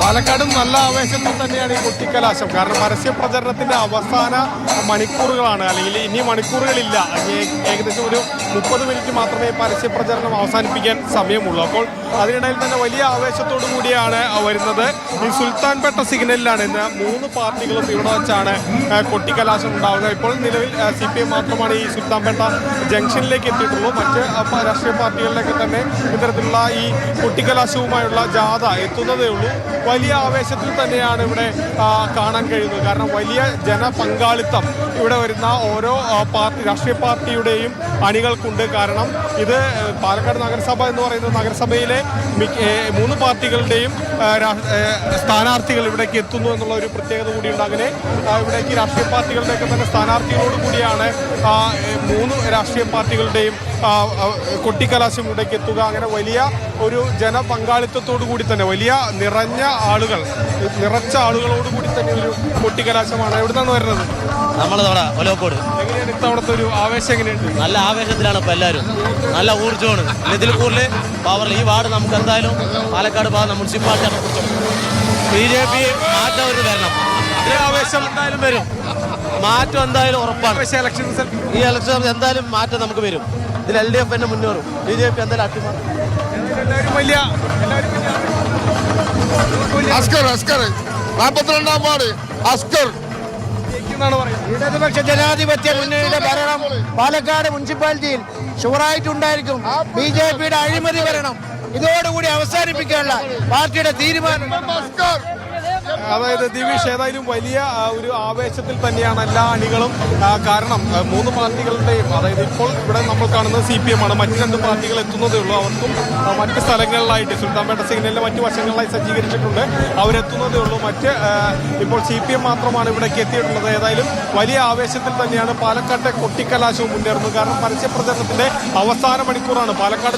പാലക്കാടും നല്ല ആവേശത്തിൽ തന്നെയാണ് ഈ കൊട്ടിക്കലാശം. കാരണം പരസ്യ പ്രചരണത്തിന്റെ അവസാന മണിക്കൂറുകളാണ്, അല്ലെങ്കിൽ ഇനി മണിക്കൂറുകളില്ല. ഏകദേശം ഒരു 30 മിനിറ്റ് മാത്രമേ പരസ്യ പ്രചരണം അവസാനിപ്പിക്കാൻ സമയമുള്ളൂ. അപ്പോൾ അതിനിടയിൽ തന്നെ വലിയ ആവേശത്തോടു കൂടിയാണ് വരുന്നത്. ഈ സുൽത്താൻപേട്ട സിഗ്നലിലാണ് ഇന്ന് 3 പാർട്ടികളും ഇവിടെ വെച്ചാണ് കൊട്ടിക്കലാശം ഉണ്ടാവുന്നത്. ഇപ്പോൾ നിലവിൽ CPM മാത്രമാണ് ഈ സുൽത്താൻപേട്ട ജംഗ്ഷനിലേക്ക് എത്തിയിട്ടുള്ളൂ. മറ്റ് രാഷ്ട്രീയ പാർട്ടികളിലേക്ക് തന്നെ ഇത്തരത്തിലുള്ള ഈ കൊട്ടിക്കലാശവുമായുള്ള ജാഥ എത്തുന്നതേ ഉള്ളൂ. വലിയ ആവേശത്തിൽ തന്നെയാണ് ഇവിടെ കാണാൻ കഴിയുന്നത്. കാരണം വലിയ ജനപങ്കാളിത്തം ഇവിടെ വരുന്ന ഓരോ രാഷ്ട്രീയ പാർട്ടിയുടെയും അണികൾക്കുണ്ട്. കാരണം ഇത് പാലക്കാട് നഗരസഭ എന്ന് പറയുന്ന നഗരസഭയിലെ 3 പാർട്ടികളുടെയും സ്ഥാനാർത്ഥികൾ ഇവിടേക്ക് എത്തുന്നു എന്നുള്ള ഒരു പ്രത്യേകത കൂടിയുണ്ട്. അങ്ങനെ ഇവിടേക്ക് രാഷ്ട്രീയ പാർട്ടികളുടെയൊക്കെ തന്നെ സ്ഥാനാർത്ഥികളോട് കൂടിയാണ് 3 രാഷ്ട്രീയ പാർട്ടികളുടെയും കൊട്ടിക്കലാശം ഇവിടേക്ക് എത്തുക. അങ്ങനെ വലിയ ഒരു ജനപങ്കാളിത്തത്തോടു കൂടി തന്നെ വലിയ നിറച്ച ആളുകളോടുകൂടി തന്നെ ഒരു കൊട്ടിക്കലാശമാണ്. എവിടുന്നാണ് വരുന്നത്? നമ്മളിവിടെ ഒലോക്കോട്. എങ്ങനെയാണ് ഇത്തവണത്തെ ഒരു ആവേശം? എങ്ങനെയുണ്ട്? നല്ല ആവേശത്തിലാണ് ഇപ്പൊ എല്ലാവരും. നല്ല ഊർജ്ജമാണ്. ഇതിൽ കൂടുതൽ പവർ ഈ വാർഡ് നമുക്ക് എന്തായാലും പാലക്കാട് ഭാഗം മുനിസിപ്പാലിറ്റിയാണ്. BJP മാറ്റം ഒരു വരണം. ആവേശം എന്തായാലും വരും. മാറ്റം എന്തായാലും ഉറപ്പാണ്. ഈ ഇലക്ഷൻ എന്തായാലും മാറ്റം നമുക്ക് വരും. ഇതിൽ LDF തന്നെ മുന്നേറും. BJP എന്തായാലും അട്ടിമാറും. അസ്കർ 42-ാം വാർഡ് അസ്കർ. ഇടതുപക്ഷ ജനാധിപത്യ മുന്നണിയുടെ ഭരണം പാലക്കാട് മുനിസിപ്പാലിറ്റിയിൽ ഷുവറായിട്ടുണ്ടായിരിക്കും. BJPയുടെ അഴിമതി ഭരണം ഇതോടുകൂടി അവസാനിപ്പിക്കാനുള്ള പാർട്ടിയുടെ തീരുമാനം. അതായത് ദിവിഷ്, ഏതായാലും വലിയ ഒരു ആവേശത്തിൽ തന്നെയാണ് എല്ലാ അണികളും. കാരണം 3 പാർട്ടികളുടെയും, അതായത് ഇപ്പോൾ ഇവിടെ നമ്മൾ കാണുന്നത് CPM ആണ്. മറ്റ് 2 പാർട്ടികൾ എത്തുന്നതേ ഉള്ളൂ. അവർക്കും മറ്റ് സ്ഥലങ്ങളിലായിട്ട് സുൽത്താൻപേട്ട സിഗ്നലിലെ മറ്റു വശങ്ങളിലായി സജ്ജീകരിച്ചിട്ടുണ്ട്. അവരെത്തുന്നതേ ഉള്ളൂ. ഇപ്പോൾ CPM മാത്രമാണ് ഇവിടേക്ക് എത്തിയിട്ടുള്ളത്. ഏതായാലും വലിയ ആവേശത്തിൽ തന്നെയാണ് പാലക്കാട്ടെ കൊട്ടിക്കലാശവും മുന്നേറുന്നത്. കാരണം പരസ്യ പ്രചരണത്തിന്റെ അവസാന മണിക്കൂറാണ് പാലക്കാട്.